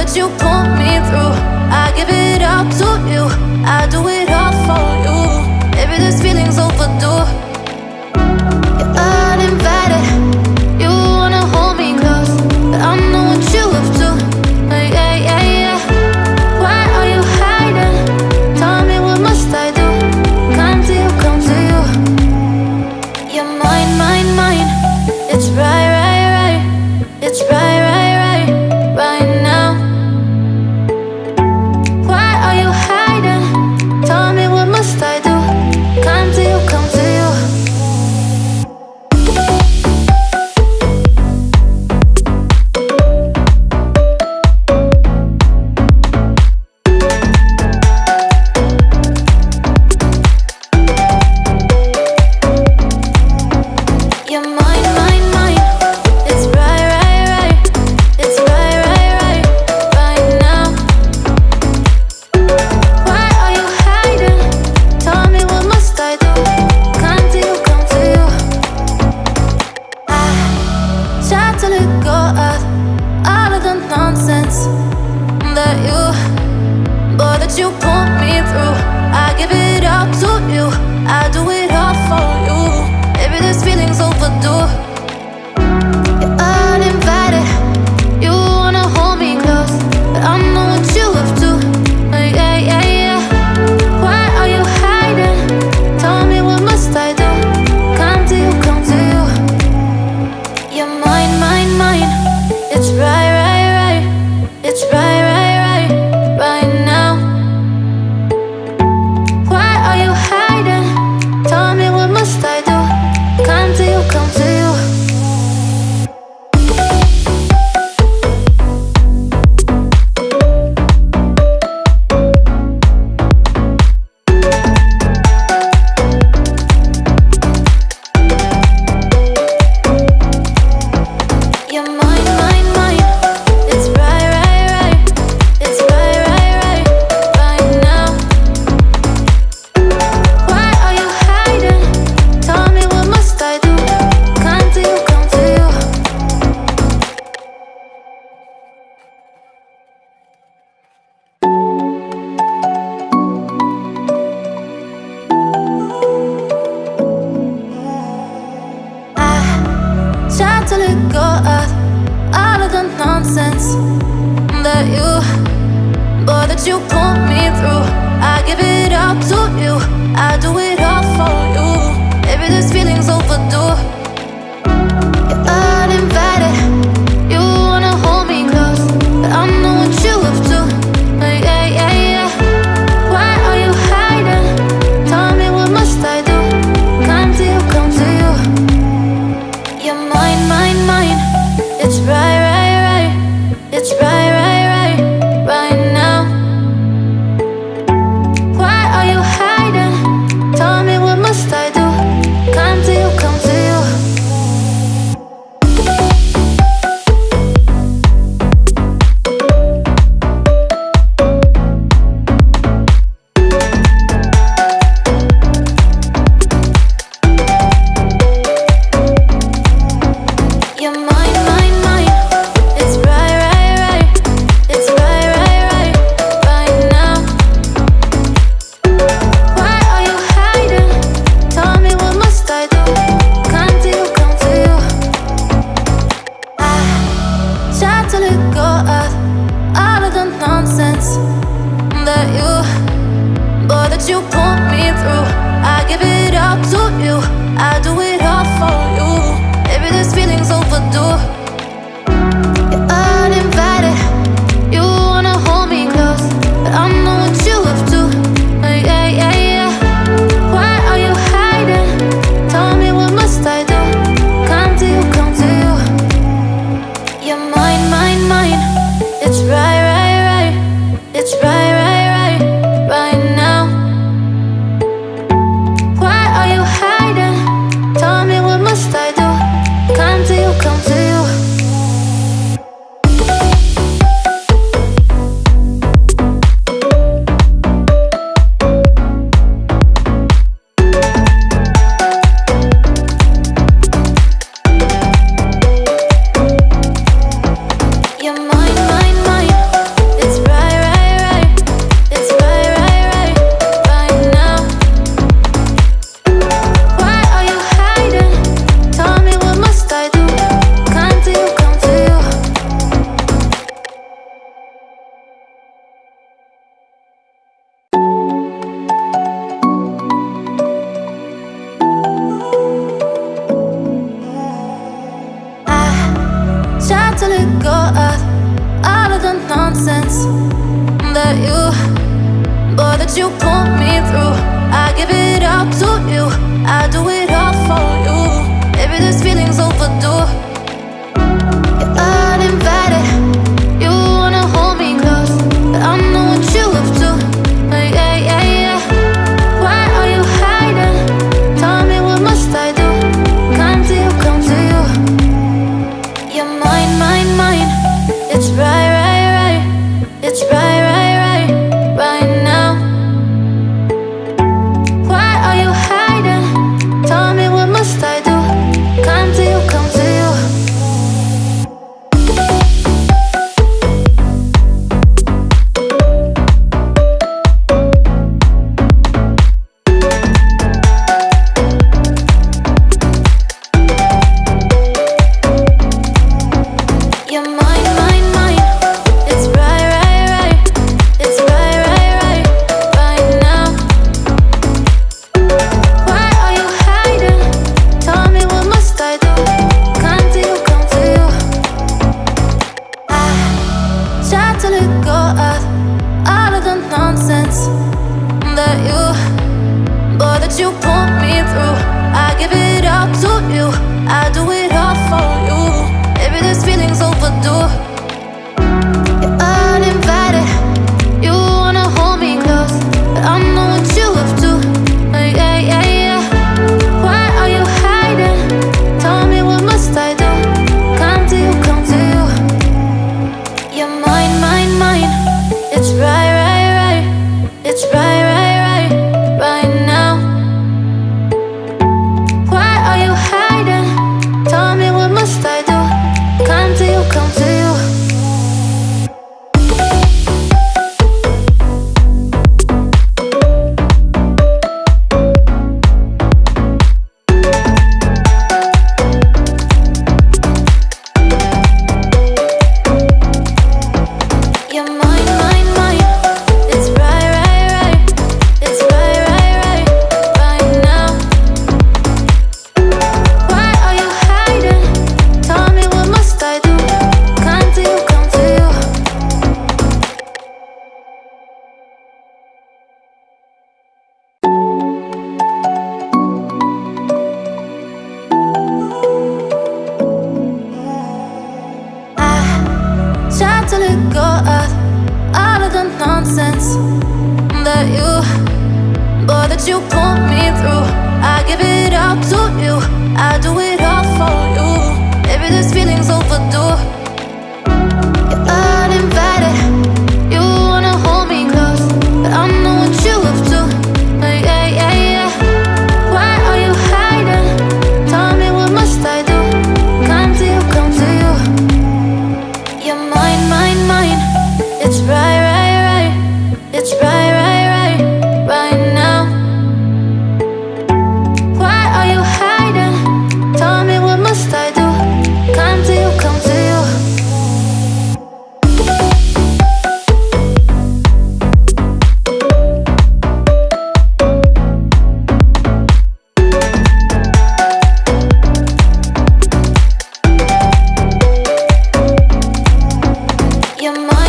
that you pull me through. I give it up to you, I do it all for you. Maybe this feeling's overdue. You're uninvited, you wanna hold me close, but I know what you have to. Yeah, yeah, yeah. Why are you hiding? Tell me, what must I do? Come to you, come to you. You're mine, mine, mine. It's right, right, right. It's right, right, right, right now. Why are you hiding? Tell me, what must I do? Come to you, come to you. You're mine, mine, mine. It's right, right, right. It's right, right, right, right now. Why are you hiding? Tell me, what must I do? Come to you, come to you. I try to let go of all of the nonsense that you pull me through. I give it up to you, I do it all for you. Maybe this feeling's overdue. You're uninvited, you wanna hold me close, but I know what you have to. Yeah, yeah, yeah. Why are you hiding? Tell me, what must I do? Come to you, come to you. You're mine, mine, mine. It's right, right, right. It's right, right, right, right now. Why are you hiding? Tell me, what must I do? Come to you, come to you. You're mine, mine, mine. It's right, right, right. It's right, right, right, right now. Why are you hiding? Tell me, what must I do? Come to you, come to you. I try to let go of all of the nonsense that you pull me through. I give it up to you, I do it all for you. Maybe this feeling's overdue. You're uninvited, you wanna hold me close, but I know what you have to. Yeah, yeah, yeah. Why are you hiding? Tell me, what must I do? Come to you, come to you. You're mine, mine, mine. It's right, right, right. It's right, right, right, right now. Why are you hiding? Tell me, what must I do? Come to you, come to you. nonsense that you put me through. I give it up to you, I do it all for you. Maybe this feeling's overdue. You're uninvited, you wanna hold me close, but I know what you up to. Yeah, yeah, yeah. Why are you hiding? Tell me, what must I do? Come to you, come to you. You're mine, mine, mine. It's right, right, right. It's right, right, right, right now. Why are you hiding? Tell me, what must I do? Come to you, come to you. You're mine, mine, mine. It's right, right, right. It's right, right, right, right now. Why are you hiding? Tell me, what must I do? Come to you, come to you. I try to let go of all of the nonsense that you put me through. I give it up to you, I do it all for you. Maybe this feeling's overdue. You're uninvited, you wanna hold me close, but I know what you up to. Yeah, yeah, yeah. Why are you hiding? Tell me, what must I do? Come to you, come to you. You're mine, mine, mine. It's right, right, right. It's right, right, right, right now. Why are you hiding? Tell me, what must I do? Come to you, come to you. You're mine, mine, mine. It's right, right, right. It's right, right, right, right now. Why are you hiding? Tell me, what must I do? Come to you, come to you. I try to let go of all of the nonsense that you put me through. I give it up to you, I do it all for you. Maybe this feeling's overdue. You're uninvited, you wanna hold me close, but I know what you up to. Yeah, yeah, yeah. Why are you hiding? Tell me, what must I do? Come to you, come to you. You're mine, mine, mine. It's right, right, right. It's right, right, right, right now. Why are you hiding? Tell me, what must I do? Come to you, come to you. You're mine.